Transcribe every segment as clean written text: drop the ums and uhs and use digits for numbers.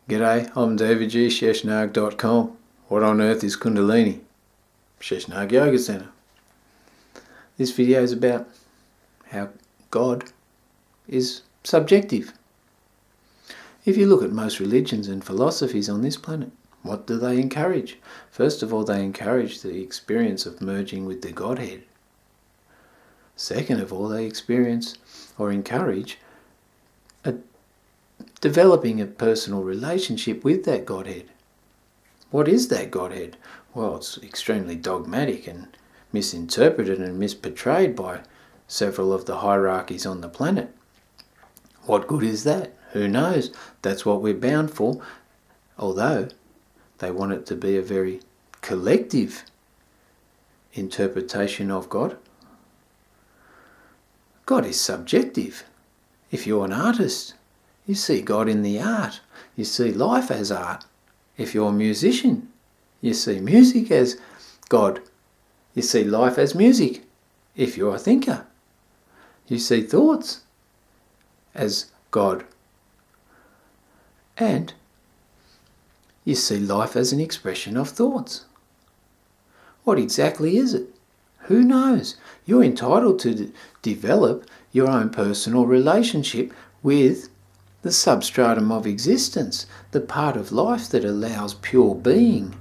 G'day, I'm David G. Sheshnag.com. What on earth is Kundalini? Sheshnag Yoga Center. This video is about how God is subjective. If you look at most religions and philosophies on this planet, what do they encourage? First of all, they encourage the experience of merging with the Godhead. Second of all, they experience or encourage developing a personal relationship with that Godhead. What is that Godhead? Well, it's extremely dogmatic and misinterpreted and misportrayed by several of the hierarchies on the planet. What good is that? Who knows? That's what we're bound for, although they want it to be a very collective interpretation of God. God is subjective. If you're an artist, you see God in the art. You see life as art. If you're a musician, you see music as God. You see life as music. If you're a thinker, you see thoughts as God. And you see life as an expression of thoughts. What exactly is it? Who knows? You're entitled to develop your own personal relationship with the substratum of existence, the part of life that allows pure being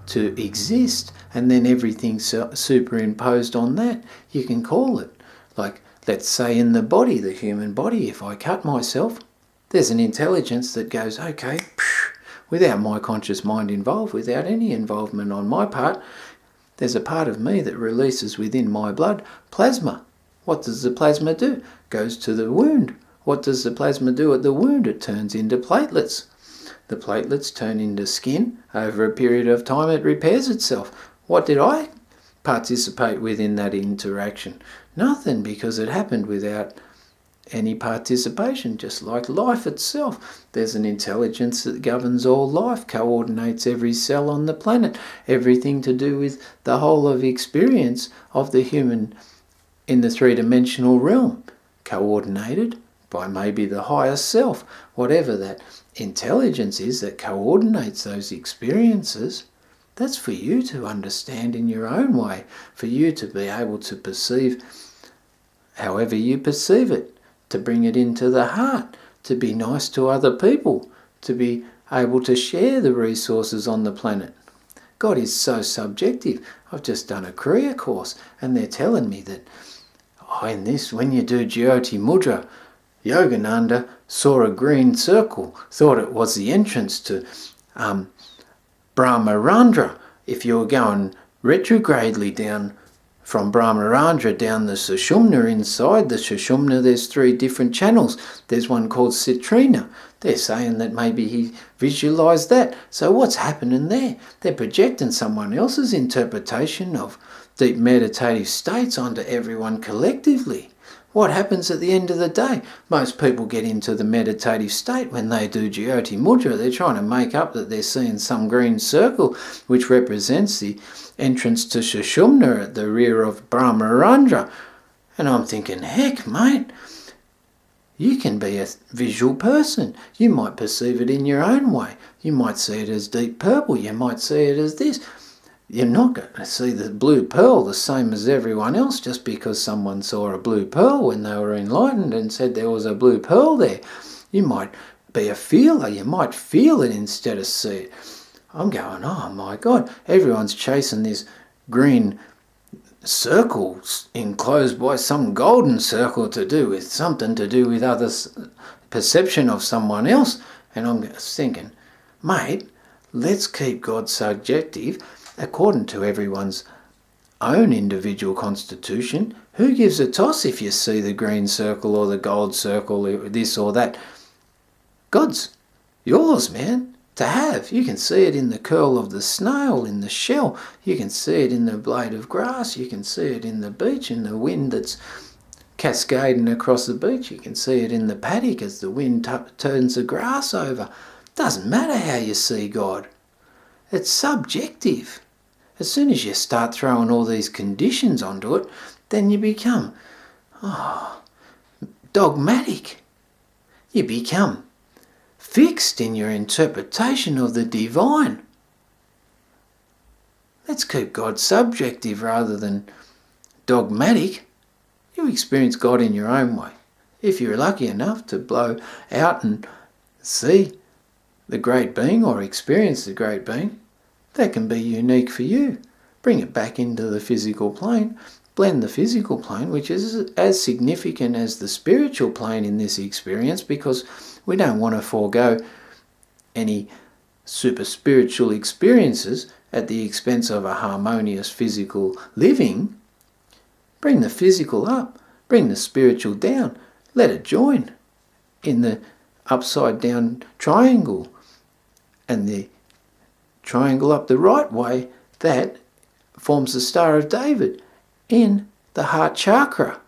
to exist, and then everything superimposed on that, you can call it. Like, let's say in the body, the human body, if I cut myself, there's an intelligence that goes, okay, without my conscious mind involved, without any involvement on my part, there's a part of me that releases within my blood plasma. What does the plasma do? Goes to the wound. What does the plasma do at the wound? It turns into platelets. The platelets turn into skin. Over a period of time it repairs itself. What did I participate with in that interaction? Nothing, because it happened without any participation, just like life itself. There's an intelligence that governs all life, coordinates every cell on the planet, everything to do with the whole of experience of the human in the three-dimensional realm, coordinated by maybe the higher self, whatever that intelligence is that coordinates those experiences. That's for you to understand in your own way, for you to be able to perceive however you perceive it, to bring it into the heart, to be nice to other people, to be able to share the resources on the planet. God is so subjective. I've just done a career course and they're telling me that, in this, when you do Jyoti Mudra, Yogananda saw a green circle, thought it was the entrance to Brahmarandra. If you were going retrogradely down from Brahmarandra down the Sushumna, inside the Sushumna there's 3 different channels. There's one called Citrina. They're saying that maybe he visualised that. So what's happening there? They're projecting someone else's interpretation of deep meditative states onto everyone collectively. What happens at the end of the day? Most people get into the meditative state when they do Jyoti Mudra. They're trying to make up that they're seeing some green circle which represents the entrance to Sushumna at the rear of Brahmarandra. And I'm thinking, heck, mate, you can be a visual person. You might perceive it in your own way. You might see it as deep purple. You might see it as this. You're not going to see the blue pearl the same as everyone else just because someone saw a blue pearl when they were enlightened and said there was a blue pearl there. You might be a feeler. You might feel it instead of see it. I'm going, oh my God, everyone's chasing this green circle enclosed by some golden circle to do with something to do with others' perception of someone else. And I'm thinking, mate, let's keep God subjective according to everyone's own individual constitution. Who gives a toss if you see the green circle or the gold circle, or this or that? God's yours, man, to have. You can see it in the curl of the snail, in the shell. You can see it in the blade of grass. You can see it in the beach, in the wind that's cascading across the beach. You can see it in the paddock as the wind turns the grass over. Doesn't matter how you see God. It's subjective. As soon as you start throwing all these conditions onto it, then you become dogmatic. You become fixed in your interpretation of the divine. Let's keep God subjective rather than dogmatic. You experience God in your own way. If you're lucky enough to blow out and see the great being or experience the great being, that can be unique for you. Bring it back into the physical plane. Blend the physical plane, which is as significant as the spiritual plane in this experience, because we don't want to forego any super spiritual experiences at the expense of a harmonious physical living. Bring the physical up, bring the spiritual down, let it join in the upside down triangle, and the triangle up the right way, that forms the Star of David in the heart chakra.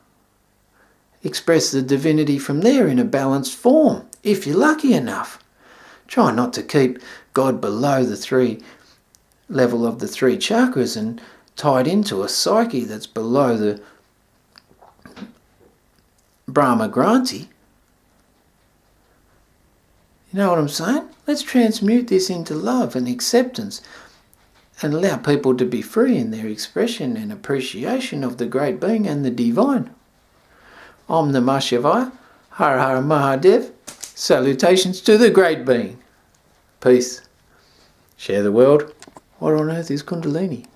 Express the divinity from there in a balanced form, if you're lucky enough. Try not to keep God below the level of the three chakras and tied into a psyche that's below the Brahma Granthi. You know what I'm saying? Let's transmute this into love and acceptance and allow people to be free in their expression and appreciation of the great being and the divine. Om Namah Shivaya, Har Har Mahadev, salutations to the great being. Peace. Share the world. What on earth is Kundalini?